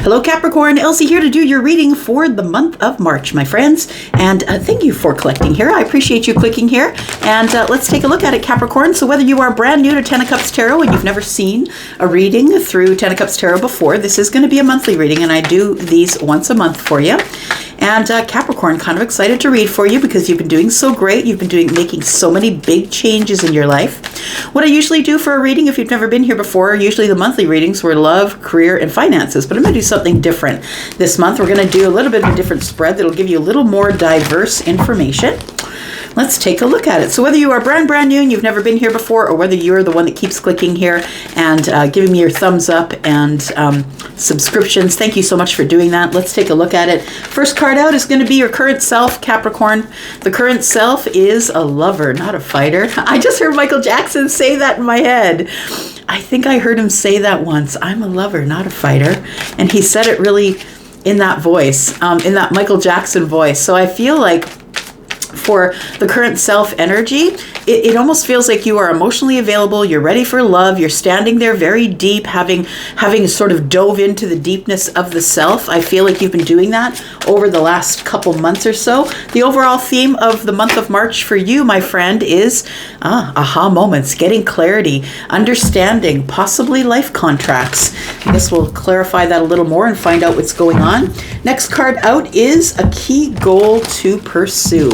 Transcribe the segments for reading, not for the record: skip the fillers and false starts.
Hello Capricorn, Elsie here to do your reading for the month of March, my friends. And thank you for clicking here. I appreciate you clicking here. And let's take a look at it, Capricorn. So whether you are brand new to Ten of Cups Tarot and you've never seen a reading through Ten of Cups Tarot before, this is going to be a monthly reading, and I do these once a month for you. And Capricorn, kind of excited to read for you because you've been doing so great. You've been making so many big changes in your life. What I usually do for a reading, if you've never been here before, usually the monthly readings were love, career, and finances. But I'm going to do something different this month. We're going to do a little bit of a different spread that'll give you a little more diverse information. Let's take a look at it. So whether you are brand new and you've never been here before, or whether you're the one that keeps clicking here and giving me your thumbs up and subscriptions, thank you so much for doing that. Let's take a look at it. First card out is going to be your current self, Capricorn. The current self is a lover, not a fighter. I just heard Michael Jackson say that in my head. I think I heard him say that once. I'm a lover, not a fighter. And he said it really in that voice, in that Michael Jackson voice. So I feel like for the current self energy, it almost feels like you are emotionally available, you're ready for love, you're standing there very deep, having sort of dove into the deepness of the self. I feel like you've been doing that over the last couple months or so. The overall theme of the month of March for you, my friend, is aha moments, getting clarity, understanding, possibly life contracts. I guess we'll clarify that a little more and find out what's going on. Next card out is a key goal to pursue.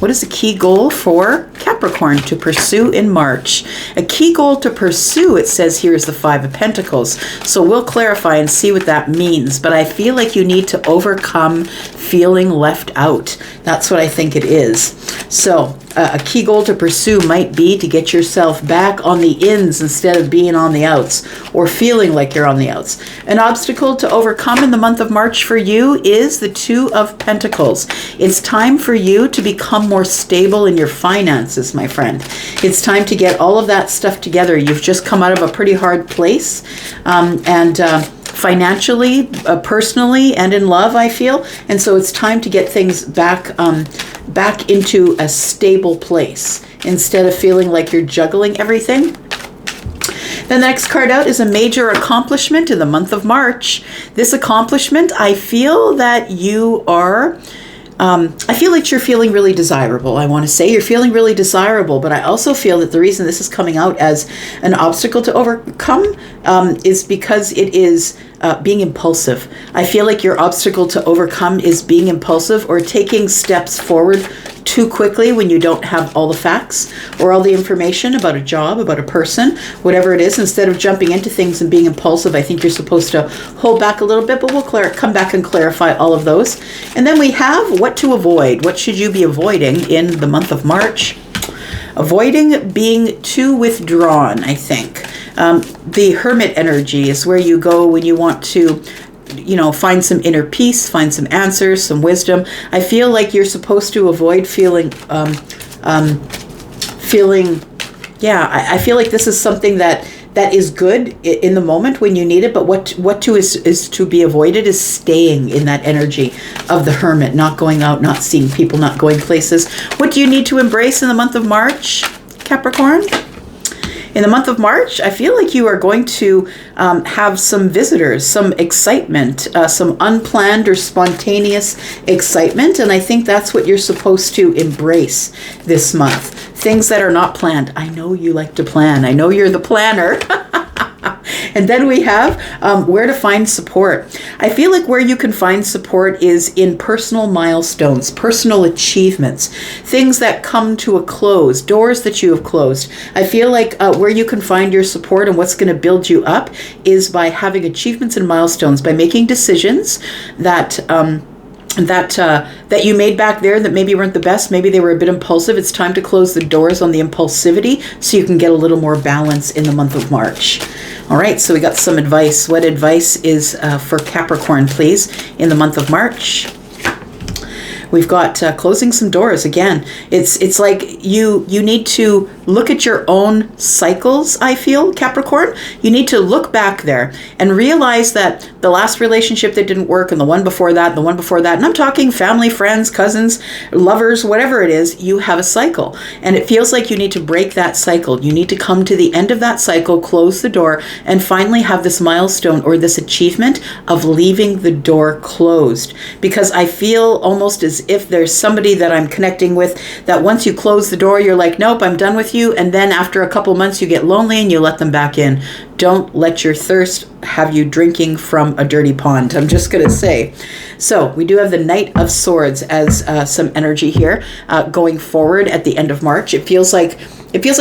What is a key goal for Capricorn to pursue in March? A key goal to pursue, it says here, is the Five of Pentacles. So we'll clarify and see what that means. But I feel like you need to overcome feeling left out. That's what I think it is. So a key goal to pursue might be to get yourself back on the ins instead of being on the outs, or feeling like you're on the outs. An obstacle to overcome in the month of March for you is the Two of Pentacles. It's time for you to become more stable in your finances, my friend. It's time to get all of that stuff together. You've just come out of a pretty hard place, financially, personally, and in love, I feel. And so it's time to get things back into a stable place instead of feeling like you're juggling everything. Then the next card out is a major accomplishment in the month of March. This accomplishment, I feel that you are I feel like you're feeling really desirable. I want to say you're feeling really desirable, but I also feel that the reason this is coming out as an obstacle to overcome is because it is being impulsive. I feel like your obstacle to overcome is being impulsive or taking steps forward too quickly when you don't have all the facts or all the information about a job, about a person, whatever it is. Instead of jumping into things and being impulsive, I think you're supposed to hold back a little bit, but we'll come back and clarify all of those. And then we have what to avoid. What should you be avoiding in the month of March? Avoiding being too withdrawn, I think. The hermit energy is where you go when you want to find some inner peace, find some answers, some wisdom. I feel like you're supposed to avoid feeling, I feel like this is something that is good in the moment when you need it, but what is to be avoided is staying in that energy of the hermit, not going out, not seeing people, not going places. What do you need to embrace in the month of March, Capricorn? In the month of March, I feel like you are going to have some visitors, some excitement, some unplanned or spontaneous excitement. And I think that's what you're supposed to embrace this month. Things that are not planned. I know you like to plan. I know you're the planner. And then we have where to find support. I feel like where you can find support is in personal milestones, personal achievements, things that come to a close, doors that you have closed. I feel like where you can find your support and what's going to build you up is by having achievements and milestones, by making decisions that you made back there that maybe weren't the best, maybe they were a bit impulsive. It's time to close the doors on the impulsivity so you can get a little more balance in the month of March. All right, so we got some advice. What advice is for Capricorn, please, in the month of March? We've got closing some doors again. It's like you need to look at your own cycles, I feel, Capricorn. You need to look back there and realize that the last relationship that didn't work and the one before that, and the one before that, and I'm talking family, friends, cousins, lovers, whatever it is, you have a cycle. And it feels like you need to break that cycle. You need to come to the end of that cycle, close the door, and finally have this milestone or this achievement of leaving the door closed. Because I feel almost as if there's somebody that I'm connecting with that once you close the door, you're like, nope, I'm done with you. And then after a couple months, you get lonely and you let them back in. Don't let your thirst have you drinking from a dirty pond. I'm just going to say. So we do have the Knight of Swords as some energy here going forward at the end of March. It feels like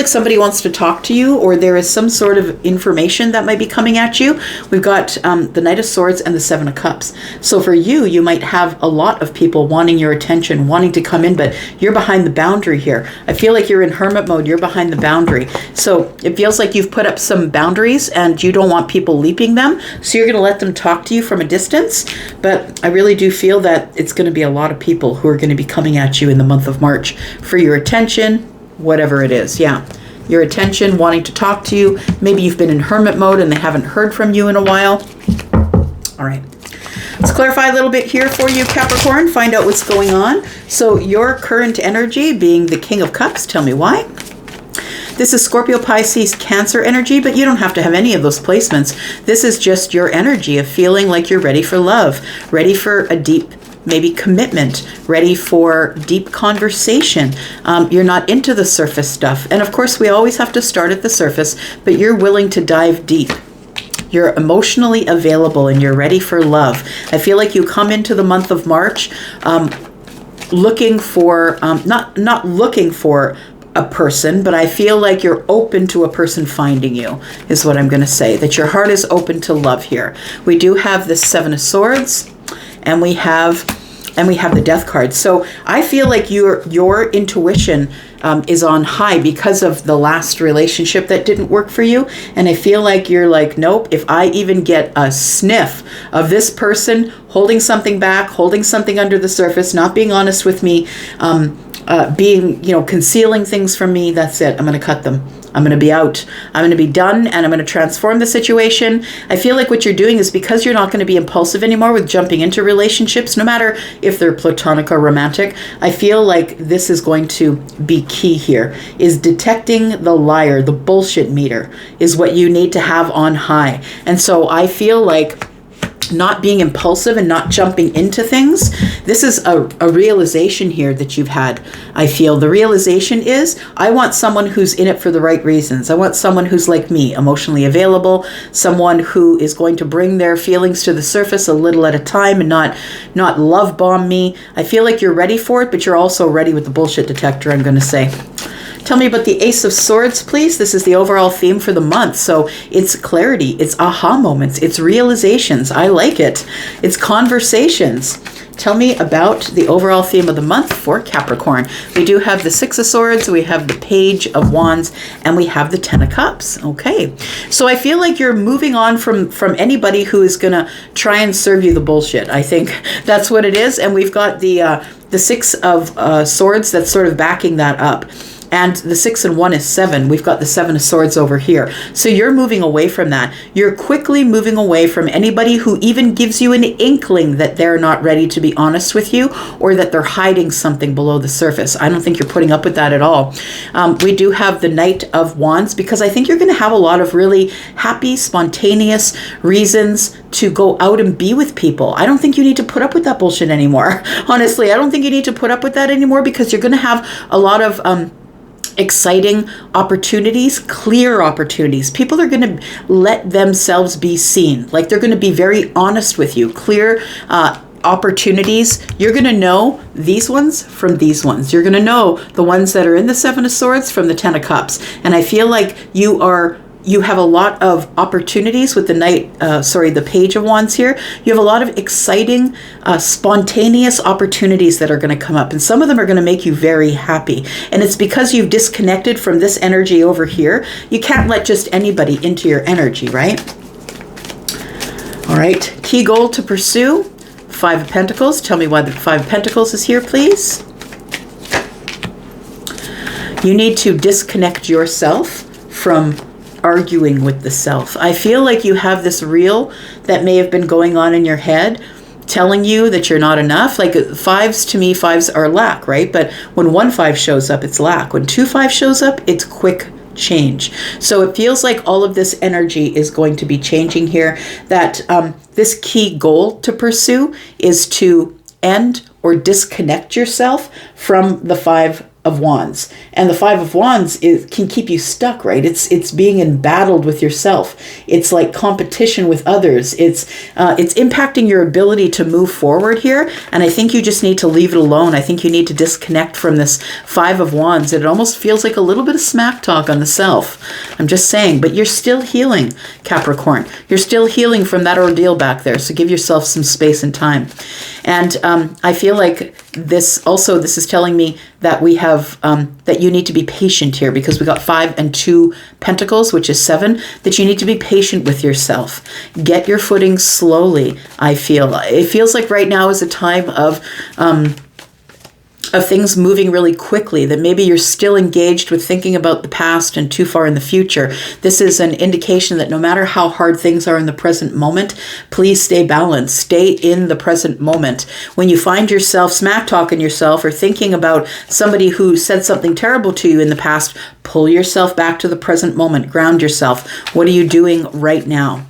somebody wants to talk to you, or there is some sort of information that might be coming at you. We've got the Knight of Swords and the Seven of Cups. So for you, you might have a lot of people wanting your attention, wanting to come in, but you're behind the boundary here. I feel like you're in hermit mode. You're behind the boundary. So it feels like you've put up some boundaries and you don't want people leaping them. So you're going to let them talk to you from a distance. But I really do feel that it's going to be a lot of people who are going to be coming at you in the month of March for your attention, whatever it is. Yeah. Your attention, wanting to talk to you. Maybe you've been in hermit mode and they haven't heard from you in a while. All right. Let's clarify a little bit here for you, Capricorn. Find out what's going on. So your current energy being the King of Cups. Tell me why. This is Scorpio, Pisces, Cancer energy, but you don't have to have any of those placements. This is just your energy of feeling like you're ready for love, ready for a deep maybe commitment, ready for deep conversation. You're not into the surface stuff. And of course, we always have to start at the surface, but you're willing to dive deep. You're emotionally available and you're ready for love. I feel like you come into the month of March looking for, not looking for a person, but I feel like you're open to a person finding you, is what I'm going to say, that your heart is open to love here. We do have the Seven of Swords, and we have the Death card. So I feel like your intuition is on high because of the last relationship that didn't work for you. And I feel like you're like, nope, if I even get a sniff of this person holding something back, holding something under the surface, not being honest with me, concealing things from me, that's it. I'm going to cut them. I'm going to be out. I'm going to be done, and I'm going to transform the situation. I feel like what you're doing is because you're not going to be impulsive anymore with jumping into relationships, no matter if they're platonic or romantic. I feel like this is going to be key here, is detecting the liar, the bullshit meter is what you need to have on high. And so I feel like not being impulsive and not jumping into things. This is a realization here that you've had. I feel the realization is I want someone who's in it for the right reasons. I want someone who's like me, emotionally available, someone who is going to bring their feelings to the surface a little at a time and not love bomb me. I feel like you're ready for it, but you're also ready with the bullshit detector, I'm going to say. Tell me about the Ace of Swords, please. This is the overall theme for the month. So it's clarity, it's aha moments, it's realizations. I like it. It's conversations. Tell me about the overall theme of the month for Capricorn. We do have the Six of Swords, we have the Page of Wands, and we have the Ten of Cups. Okay. So I feel like you're moving on from anybody who is going to try and serve you the bullshit. I think that's what it is. And we've got the Six of Swords that's sort of backing that up. And the 6 and 1 is 7. We've got the 7 of Swords over here. So you're moving away from that. You're quickly moving away from anybody who even gives you an inkling that they're not ready to be honest with you, or that they're hiding something below the surface. I don't think you're putting up with that at all. We do have the Knight of Wands, because I think you're going to have a lot of really happy, spontaneous reasons to go out and be with people. I don't think you need to put up with that bullshit anymore. Honestly, I don't think you need to put up with that anymore, because you're going to have a lot of exciting opportunities, clear opportunities. People are going to let themselves be seen. Like, they're going to be very honest with you. Clear opportunities. You're going to know these ones from these ones. You're going to know the ones that are in the Seven of Swords from the Ten of Cups. And I feel like you have a lot of opportunities with the Page of Wands here. You have a lot of exciting, spontaneous opportunities that are going to come up. And some of them are going to make you very happy. And it's because you've disconnected from this energy over here. You can't let just anybody into your energy, right? All right. Key goal to pursue. 5 of Pentacles. Tell me why the 5 of Pentacles is here, please. You need to disconnect yourself from arguing with the self. I feel like you have this reel that may have been going on in your head telling you that you're not enough. Like fives, to me, fives are lack, right? But when 1-5 shows up, it's lack. When 2-5 shows up, it's quick change. So it feels like all of this energy is going to be changing here, that this key goal to pursue is to end or disconnect yourself from the 5 of Wands. And the 5 of Wands can keep you stuck, right? It's being embattled with yourself. It's like competition with others. It's impacting your ability to move forward here. And I think you just need to leave it alone. I think you need to disconnect from this 5 of Wands. It almost feels like a little bit of smack talk on the self. I'm just saying, but you're still healing, Capricorn. You're still healing from that ordeal back there. So give yourself some space and time. And I feel like this is telling me that we have that you need to be patient here, because we got 5 and 2 Pentacles, which is 7, that you need to be patient with yourself. Get your footing slowly, I feel. It feels like right now is a time of things moving really quickly, that maybe you're still engaged with thinking about the past and too far in the future. This is an indication that no matter how hard things are in the present moment, please stay balanced. Stay in the present moment. When you find yourself smack talking yourself or thinking about somebody who said something terrible to you in the past, pull yourself back to the present moment. Ground yourself. What are you doing right now?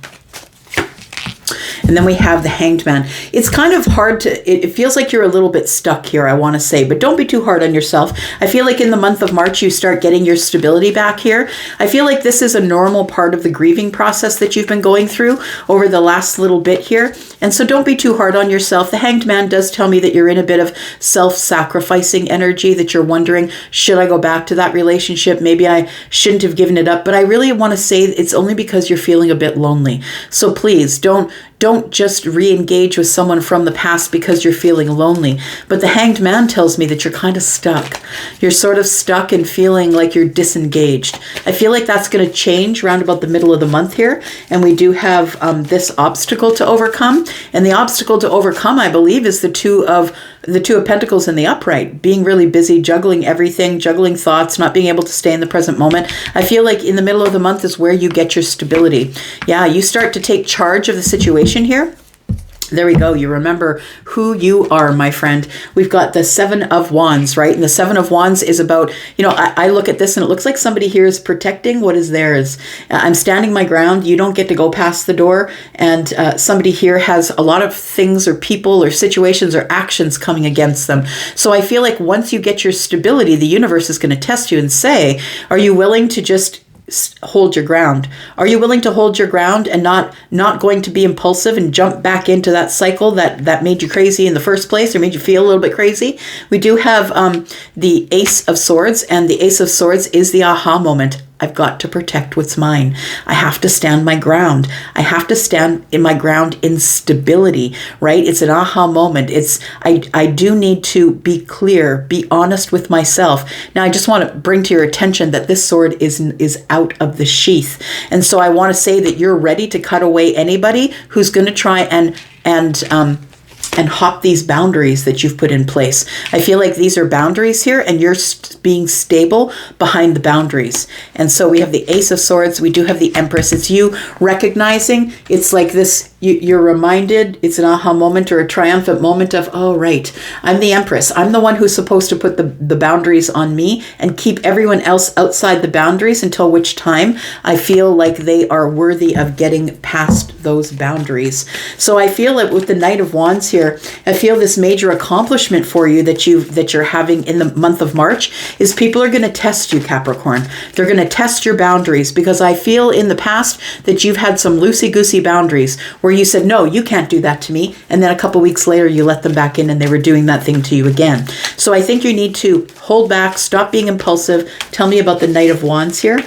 And then we have the Hanged Man. It's kind of hard it feels like you're a little bit stuck here, I want to say, but don't be too hard on yourself. I feel like in the month of March, you start getting your stability back here. I feel like this is a normal part of the grieving process that you've been going through over the last little bit here. And so don't be too hard on yourself. The Hanged Man does tell me that you're in a bit of self-sacrificing energy, that you're wondering, should I go back to that relationship? Maybe I shouldn't have given it up. But I really want to say it's only because you're feeling a bit lonely. So please don't just re-engage with someone from the past because you're feeling lonely. But the Hanged Man tells me that you're kind of stuck. You're sort of stuck and feeling like you're disengaged. I feel like that's going to change around about the middle of the month here. And we do have this obstacle to overcome. And the obstacle to overcome, I believe, is the Two of Pentacles in the upright, being really busy, juggling everything, juggling thoughts, not being able to stay in the present moment. I feel like in the middle of the month is where you get your stability. Yeah, you start to take charge of the situation here. There we go. You remember who you are, my friend. We've got the 7 of Wands, right? And the 7 of Wands is about, I look at this and it looks like somebody here is protecting what is theirs. I'm standing my ground. You don't get to go past the door. And somebody here has a lot of things or people or situations or actions coming against them. So I feel like once you get your stability, the universe is going to test you and say, are you willing to just hold your ground? Are you willing to hold your ground and not going to be impulsive and jump back into that cycle that made you crazy in the first place or made you feel a little bit crazy? We do have the Ace of Swords, and the Ace of Swords is the aha moment. I've got to protect what's mine. I have to stand my ground. I have to stand in my ground in stability, right? It's an aha moment. I do need to be clear, be honest with myself. Now, I just want to bring to your attention that this sword is out of the sheath. And so I want to say that you're ready to cut away anybody who's going to try and hop these boundaries that you've put in place. I feel like these are boundaries here, and you're being stable behind the boundaries. And so we have the Ace of Swords. We do have the Empress. It's you recognizing, it's like this, you're reminded, it's an aha moment or a triumphant moment of, oh, right, I'm the Empress. I'm the one who's supposed to put the boundaries on me and keep everyone else outside the boundaries until which time I feel like they are worthy of getting past those boundaries. So I feel like with the Knight of Wands here, I feel this major accomplishment for you that you're having in the month of March is people are going to test you, Capricorn. They're going to test your boundaries, because I feel in the past that you've had some loosey-goosey boundaries where you said, no, you can't do that to me. And then a couple weeks later, you let them back in and they were doing that thing to you again. So I think you need to hold back, stop being impulsive. Tell me about the Knight of Wands here.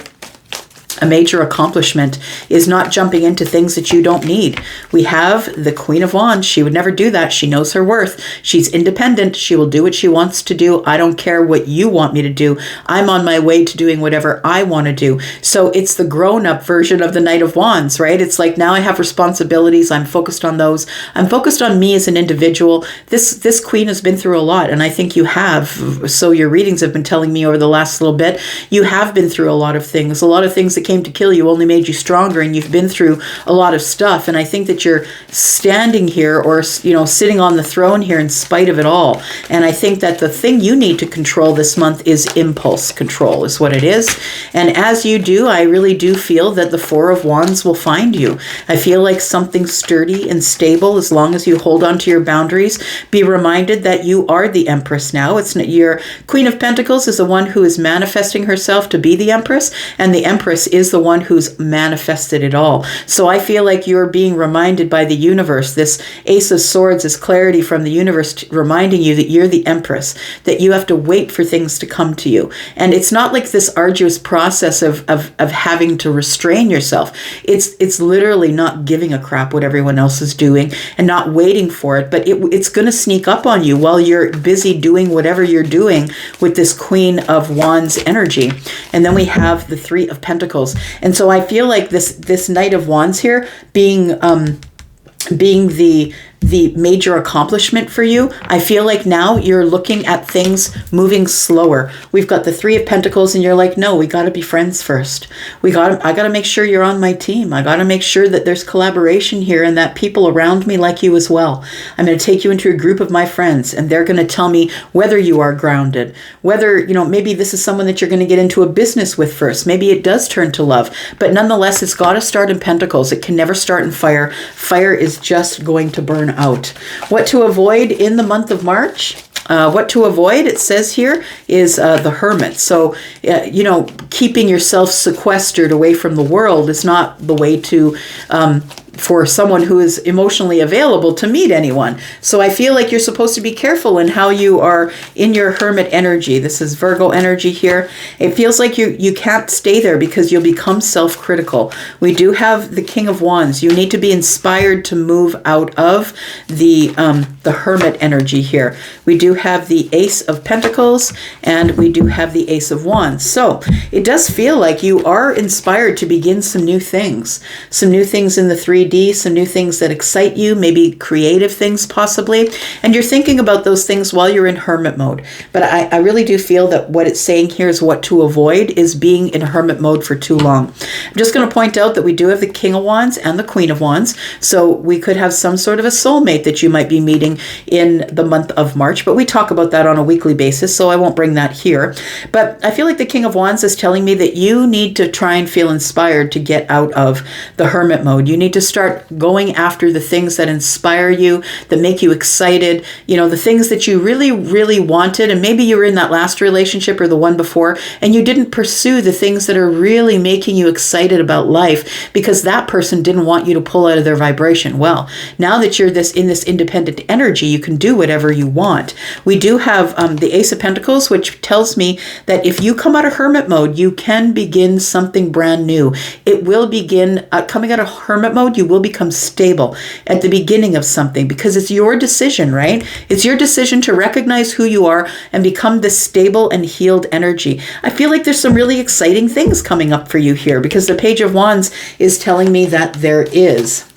A major accomplishment is not jumping into things that you don't need. We have the Queen of Wands. She would never do that. She knows her worth. She's independent. She will do what she wants to do. I don't care what you want me to do. I'm on my way to doing whatever I want to do. So it's the grown-up version of the Knight of Wands, right? It's like, now I have responsibilities. I'm focused on those. I'm focused on me as an individual. This Queen has been through a lot, and I think you have. So your readings have been telling me over the last little bit, you have been through a lot of things that came to kill you only made you stronger, and you've been through a lot of stuff. And I think that you're standing here, or sitting on the throne here in spite of it all. And I think that the thing you need to control this month is impulse control, is what it is. And as you do, I really do feel that the Four of Wands will find you. I feel like something sturdy and stable, as long as you hold on to your boundaries. Be reminded that you are the Empress now. It's not, your Queen of Pentacles is the one who is manifesting herself to be the Empress, and the Empress is the one who's manifested it all. So I feel like you're being reminded by the universe. This Ace of Swords is clarity from the universe, reminding you that you're the Empress, that you have to wait for things to come to you. And it's not like this arduous process of having to restrain yourself. It's literally not giving a crap what everyone else is doing and not waiting for it, but it's going to sneak up on you while you're busy doing whatever you're doing with this Queen of Wands energy. And then we have the Three of Pentacles. And so I feel like this Knight of Wands here being the major accomplishment for you. I feel like now you're looking at things moving slower. We've got the Three of Pentacles, and you're like, no, we got to be friends first. I got to make sure you're on my team. I got to make sure that there's collaboration here and that people around me like you as well. I'm going to take you into a group of my friends, and they're going to tell me whether you are grounded, whether, maybe this is someone that you're going to get into a business with first. Maybe it does turn to love, but nonetheless, it's got to start in Pentacles. It can never start in fire. Fire is just going to burn out. What to avoid in the month of March? What to avoid, it says here, is the Hermit. So, keeping yourself sequestered away from the world is not the way to for someone who is emotionally available to meet anyone. So I feel like you're supposed to be careful in how you are in your Hermit energy. This is Virgo energy here. It feels like you can't stay there because you'll become self-critical. We do have the King of Wands. You need to be inspired to move out of the Hermit energy here. We do have the Ace of Pentacles, and we do have the Ace of Wands. So it does feel like you are inspired to begin some new things in the 3D, some new things that excite you, maybe creative things possibly. And you're thinking about those things while you're in Hermit mode. But I really do feel that what it's saying here is what to avoid is being in Hermit mode for too long. I'm just going to point out that we do have the King of Wands and the Queen of Wands. So we could have some sort of a soulmate that you might be meeting in the month of March. But we talk about that on a weekly basis, so I won't bring that here. But I feel like the King of Wands is telling me that you need to try and feel inspired to get out of the Hermit mode. You need to start going after the things that inspire you, that make you excited, the things that you really, really wanted. And maybe you were in that last relationship or the one before, and you didn't pursue the things that are really making you excited about life because that person didn't want you to pull out of their vibration. Well, now that you're in this independent energy, you can do whatever you want. We do have the Ace of Pentacles, which tells me that if you come out of Hermit mode, you can begin something brand new. It will begin coming out of Hermit mode. You will become stable at the beginning of something because it's your decision, right? It's your decision to recognize who you are and become this stable and healed energy. I feel like there's some really exciting things coming up for you here because the Page of Wands is telling me that there is.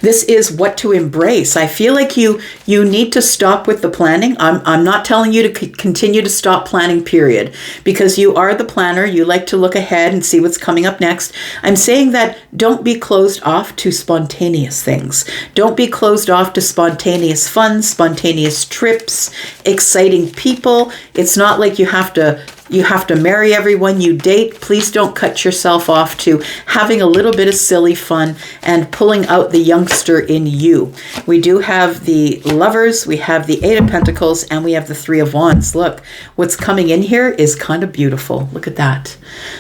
This is what to embrace. I feel like you need to stop with the planning. I'm not telling you to continue to stop planning, period, because you are the planner. You like to look ahead and see what's coming up next. I'm saying that don't be closed off to spontaneous things. Don't be closed off to spontaneous fun, spontaneous trips, exciting people. It's not like you have to marry everyone you date. Please don't cut yourself off to having a little bit of silly fun and pulling out the youngster in you. We do have the Lovers, we have the Eight of Pentacles, and we have the Three of Wands. Look, what's coming in here is kind of beautiful. Look at that.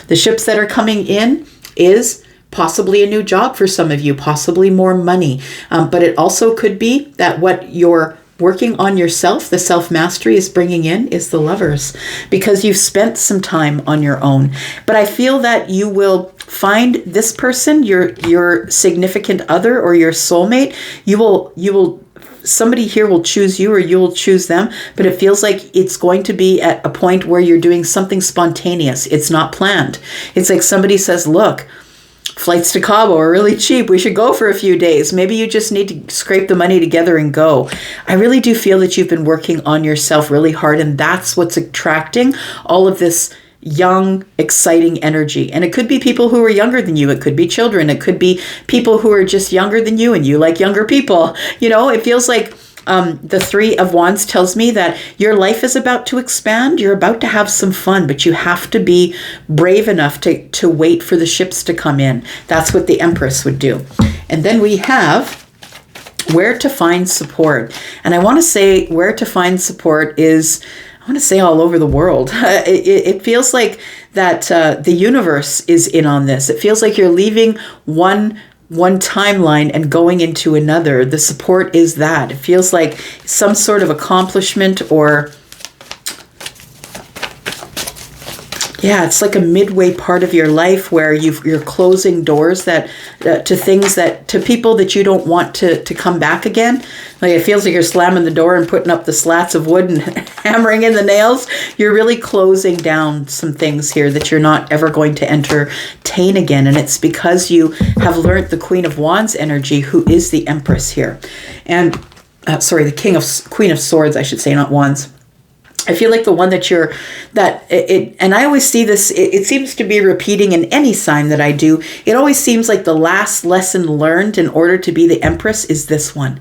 The ships that are coming in is possibly a new job for some of you, possibly more money. But it also could be that what your working on yourself, the self-mastery is bringing in is the Lovers, because you've spent some time on your own. But I feel that you will find this person, your significant other or your soulmate. You will somebody here will choose you or you will choose them, but it feels like it's going to be at a point where you're doing something spontaneous. It's not planned. It's like somebody says, look, flights to Cabo are really cheap. We should go for a few days. Maybe you just need to scrape the money together and go. I really do feel that you've been working on yourself really hard, and that's what's attracting all of this young, exciting energy. And it could be people who are younger than you. It could be children. It could be people who are just younger than you and you like younger people. You know, it feels like the Three of Wands tells me that your life is about to expand. You're about to have some fun, but you have to be brave enough to wait for the ships to come in. That's what the Empress would do. And then we have where to find support. And I want to say where to find support is, I want to say all over the world. It feels like that the universe is in on this. It feels like you're leaving one timeline and going into another. The support is that. It feels like some sort of accomplishment, or yeah, it's like a midway part of your life where you're closing doors that to things that, to people that you don't want to come back again. Like it feels like you're slamming the door and putting up the slats of wood and hammering in the nails. You're really closing down some things here that you're not ever going to entertain again. And it's because you have learned the Queen of Wands energy, who is the Empress here. And, the Queen of Swords, I should say, not Wands. I feel like the one and I always see this, it seems to be repeating in any sign that I do. It always seems like the last lesson learned in order to be the Empress is this one.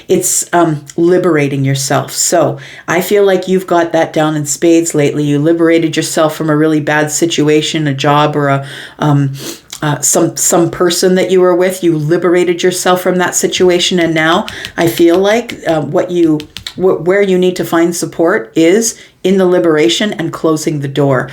It's liberating yourself. So I feel like you've got that down in spades lately. You liberated yourself from a really bad situation, a job, or some person that you were with. You liberated yourself from that situation. And now I feel like where you need to find support is in the liberation and closing the door.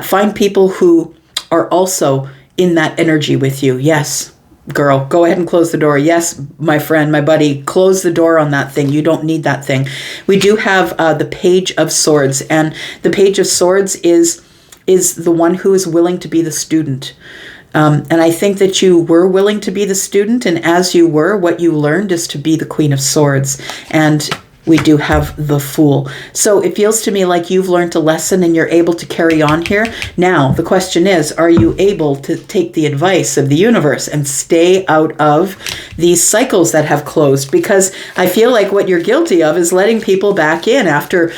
Find people who are also in that energy with you. Yes, girl, go ahead and close the door. Yes, my friend, my buddy, close the door on that thing. You don't need that thing. We do have the Page of Swords, and the Page of Swords is the one who is willing to be the student. And I think that you were willing to be the student, and as you were, what you learned is to be the Queen of Swords. And we do have the Fool. So it feels to me like you've learned a lesson and you're able to carry on here. Now, the question is, are you able to take the advice of the universe and stay out of these cycles that have closed? Because I feel like what you're guilty of is letting people back in after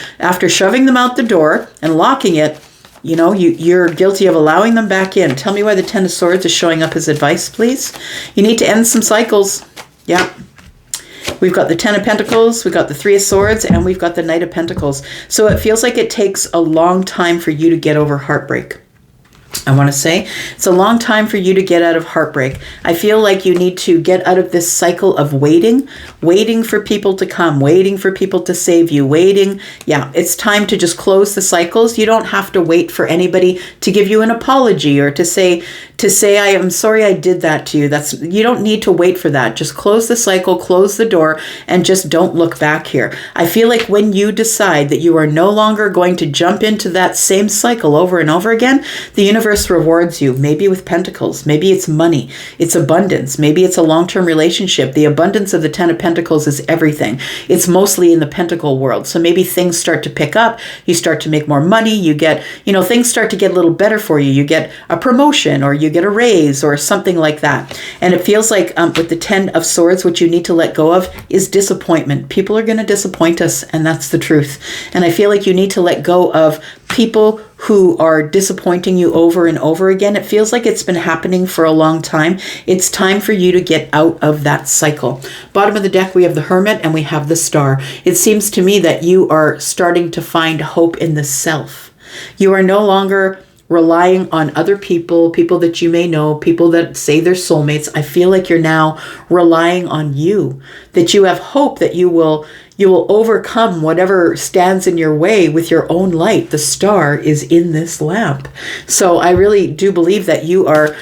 shoving them out the door and locking it. You know, you're guilty of allowing them back in. Tell me why the Ten of Swords is showing up as advice, please. You need to end some cycles. Yeah. We've got the Ten of Pentacles, we've got the Three of Swords, and we've got the Knight of Pentacles. So it feels like it takes a long time for you to get over heartbreak. I want to say it's a long time for you to get out of heartbreak. I feel like you need to get out of this cycle of waiting for people to come, waiting for people to save you, waiting. Yeah, it's time to just close the cycles. You don't have to wait for anybody to give you an apology or to say, I am sorry I did that to you. You don't need to wait for that. Just close the cycle, close the door, and just don't look back here. I feel like when you decide that you are no longer going to jump into that same cycle over and over again, the universe rewards you, maybe with pentacles, maybe it's money, it's abundance, maybe it's a long-term relationship. The abundance of the Ten of Pentacles is everything. It's mostly in the pentacle world. So maybe things start to pick up, you start to make more money, you get, things start to get a little better for you. You get a promotion or you get a raise or something like that. And it feels like with the Ten of Swords, what you need to let go of is disappointment. People are going to disappoint us, and that's the truth. And I feel like you need to let go of people who are disappointing you over and over again. It feels like it's been happening for a long time. It's time for you to get out of that cycle. Bottom of the deck, we have the Hermit and we have the Star. It seems to me that you are starting to find hope in the self. You are no longer relying on other people that you may know, people that say they're soulmates. I feel like you're now relying on you, that you have hope that you will overcome whatever stands in your way with your own light. The star is in this lamp. So I really do believe that you are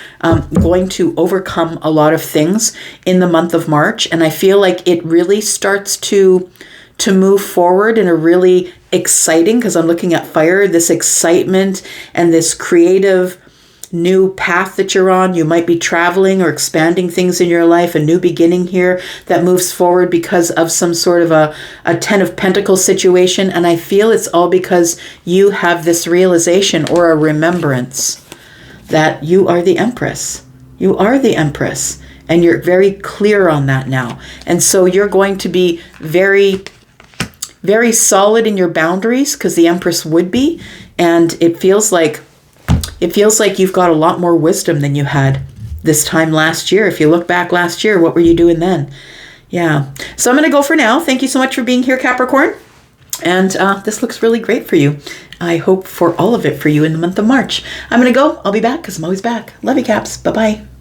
going to overcome a lot of things in the month of March. And I feel like it really starts to to move forward in a really exciting, because I'm looking at fire, this excitement and this creative new path that you're on. You might be traveling or expanding things in your life, a new beginning here that moves forward because of some sort of a Ten of Pentacles situation. And I feel it's all because you have this realization or a remembrance that you are the Empress. You are the Empress. And you're very clear on that now. And so you're going to be very, very solid in your boundaries, because the Empress would be. And it feels like you've got a lot more wisdom than you had this time last year. If you look back last year, what were you doing then? Yeah. So I'm going to go for now. Thank you so much for being here, Capricorn. And this looks really great for you. I hope for all of it for you in the month of March. I'm going to go. I'll be back because I'm always back. Love you, Caps. Bye-bye.